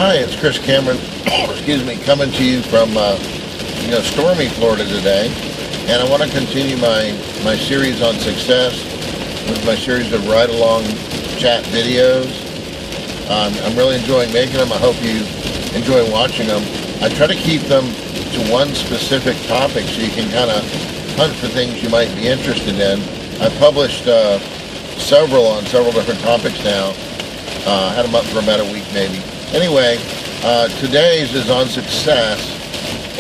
Hi, it's Chris Cameron, excuse me, coming to you from, stormy Florida today. And I want to continue my series on success with my series of ride-along chat videos. I'm really enjoying making them. I hope you enjoy watching them. I try to keep them to one specific topic so you can kind of hunt for things you might be interested in. I've published several on several different topics now. Had them up for about a week maybe. Anyway, today's is on success,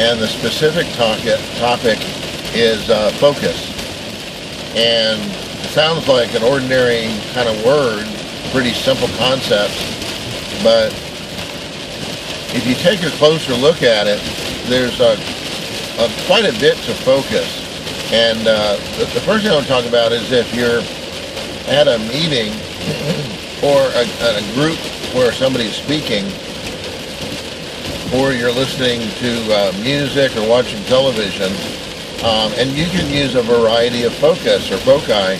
and the specific topic is focus. And it sounds like an ordinary kind of word, pretty simple concept, but if you take a closer look at it, there's quite a bit to focus. And the first thing I want to talk about is if you're at a meeting or a group where somebody's speaking, or you're listening to music or watching television, and you can use a variety of focus or foci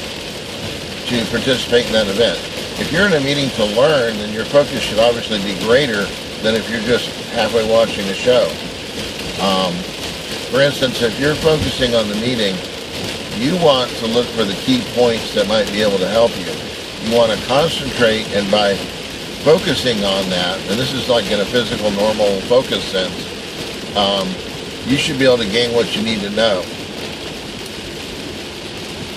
to participate in that event. If you're in a meeting to learn, then your focus should obviously be greater than if you're just halfway watching a show. For instance, if you're focusing on the meeting, you want to look for the key points that might be able to help you. You want to concentrate, and by focusing on that, and this is like in a physical, normal focus sense, you should be able to gain what you need to know.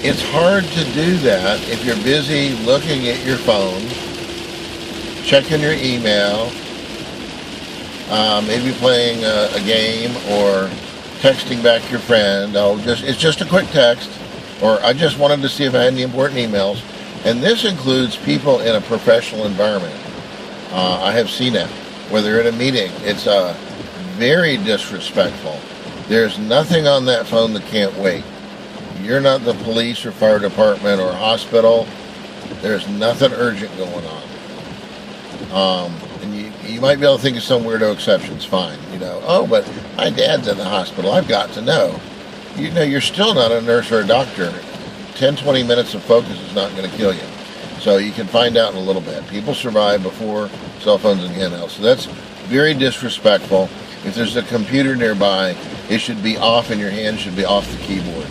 It's hard to do that if you're busy looking at your phone, checking your email, maybe playing a game or texting back your friend. It's just a quick text, or I just wanted to see if I had any important emails. And this includes people in a professional environment. I have seen it, where they're at a meeting. It's very disrespectful. There's nothing on that phone that can't wait. You're not the police or fire department or hospital. There's nothing urgent going on. And you might be able to think of some weirdo exceptions, fine. Oh, but my dad's in the hospital. I've got to know. You're still not a nurse or a doctor. 10, 20 minutes of focus is not going to kill you. So you can find out in a little bit. People survive before cell phones and handhelds. So that's very disrespectful. If there's a computer nearby, it should be off, and your hand should be off the keyboard.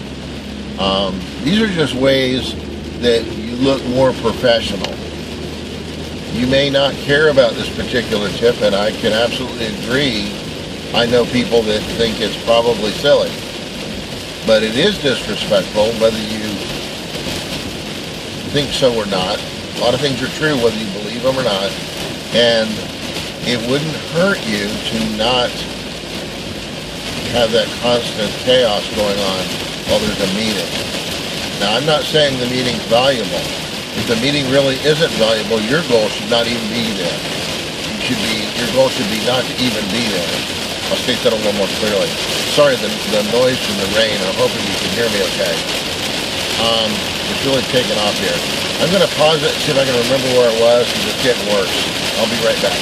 These are just ways that you look more professional. You may not care about this particular tip, and I can absolutely agree. I know people that think it's probably silly. But it is disrespectful, whether you think so or not. A lot of things are true, whether you believe them or not. And it wouldn't hurt you to not have that constant chaos going on while there's a meeting. Now, I'm not saying the meeting's valuable. If the meeting really isn't valuable, your goal should not even be there. Your goal should be not to even be there. I'll state that a little more clearly. Sorry, the noise from the rain. I'm hoping you can hear me okay. It's really taking off here. I'm going to pause it and see if I can remember where it was, because it's getting worse. I'll be right back.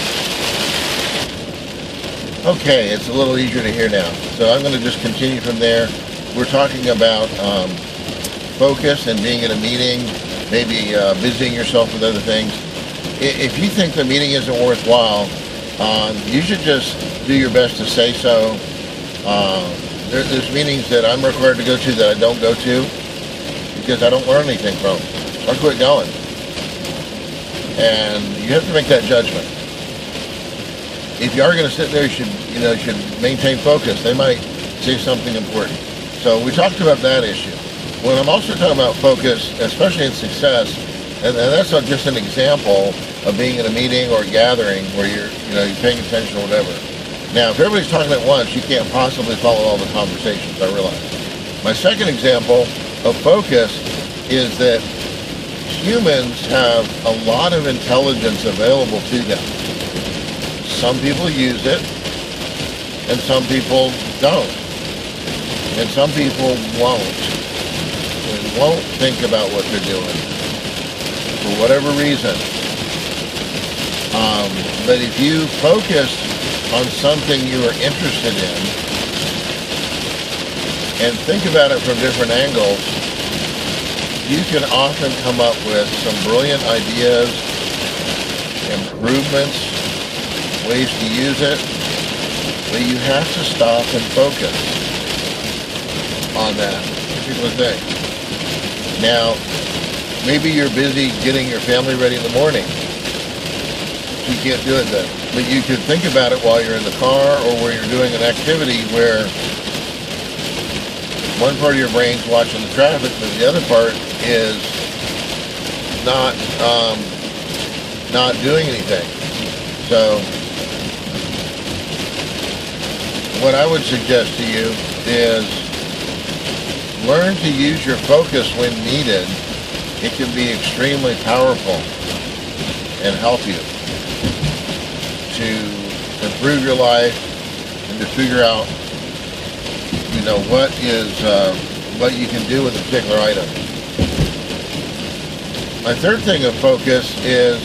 Okay, it's a little easier to hear now. So I'm going to just continue from there. We're talking about focus and being at a meeting, maybe busying yourself with other things. If you think the meeting isn't worthwhile, you should just do your best to say so. There's meetings that I'm required to go to that I don't go to because I don't learn anything from them. So I quit going. And you have to make that judgment. If you are going to sit there, you should maintain focus. They might say something important. So we talked about that issue. When I'm also talking about focus, especially in success, and that's not just an example of being in a meeting or a gathering where you're paying attention or whatever. Now, if everybody's talking at once, you can't possibly follow all the conversations, I realize. My second example of focus is that humans have a lot of intelligence available to them. Some people use it, and some people don't. And some people won't. They won't think about what they're doing for whatever reason. But if you focus on something you are interested in and think about it from different angles, you can often come up with some brilliant ideas, improvements, ways to use it, but you have to stop and focus on that particular thing. Now, maybe you're busy getting your family ready in the morning, so you can't do it then. But you could think about it while you're in the car or where you're doing an activity where one part of your brain's watching the traffic, but the other part is not doing anything. So what I would suggest to you is learn to use your focus when needed. It can be extremely powerful and help you to improve your life and to figure out, what you can do with a particular item. My third thing of focus is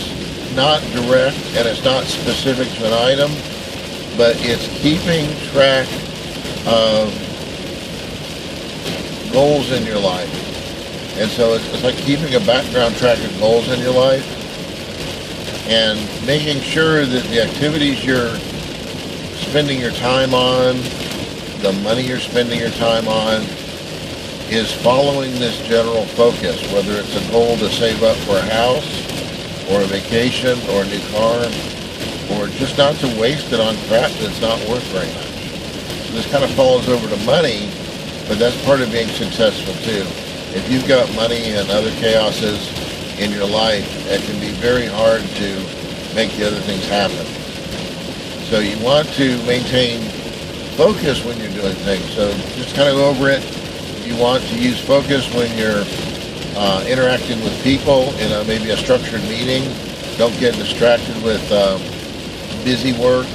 not direct and it's not specific to an item, but it's keeping track of goals in your life. And so it's like keeping a background track of goals in your life and making sure that the activities you're spending your time on, the money you're spending your time on, is following this general focus, whether it's a goal to save up for a house or a vacation or a new car, or just not to waste it on crap that's not worth very much. So this kind of falls over to money, but that's part of being successful too. If you've got money and other chaoses in your life, it can be very hard to make the other things happen. So you want to maintain focus when you're doing things. So just kind of go over it. You want to use focus when you're interacting with people in maybe a structured meeting. Don't get distracted with busy work.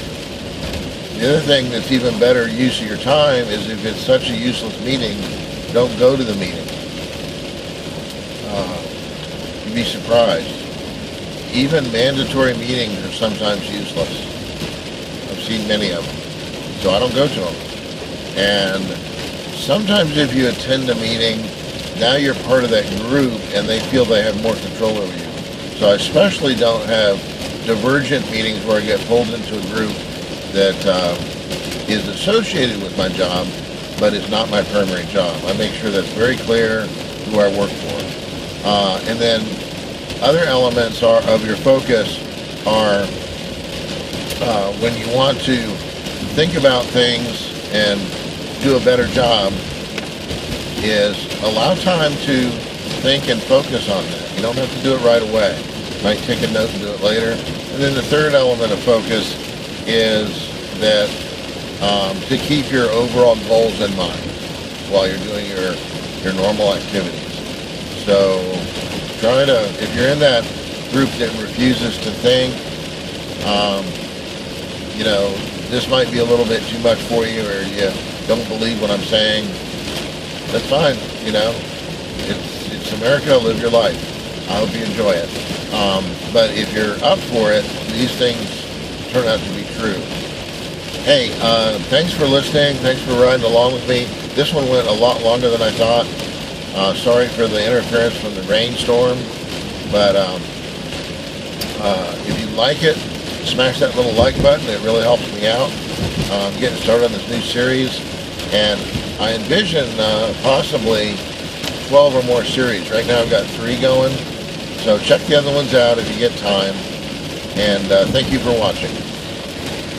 The other thing that's even better use of your time is if it's such a useless meeting, don't go to the meeting. You'd be surprised. Even mandatory meetings are sometimes useless. I've seen many of them. So I don't go to them. And sometimes if you attend a meeting, now you're part of that group and they feel they have more control over you. So I especially don't have divergent meetings where I get pulled into a group that is associated with my job, but it's not my primary job. I make sure that's very clear who I work for. And then other elements of your focus are when you want to think about things and do a better job, is allow time to think and focus on that. You don't have to do it right away. You might take a note and do it later. And then the third element of focus is that to keep your overall goals in mind while you're doing your normal activities. So try to, if you're in that group that refuses to think, this might be a little bit too much for you, or you don't believe what I'm saying, that's fine. It's America, live your life. I hope you enjoy it. But if you're up for it, these things turn out to be true. Hey, thanks for listening. Thanks for riding along with me. This one went a lot longer than I thought. Sorry for the interference from the rainstorm. But if you like it, smash that little like button. It really helps me out. Getting started on this new series. And I envision possibly 12 or more series. Right now I've got 3 going. So check the other ones out if you get time. And thank you for watching.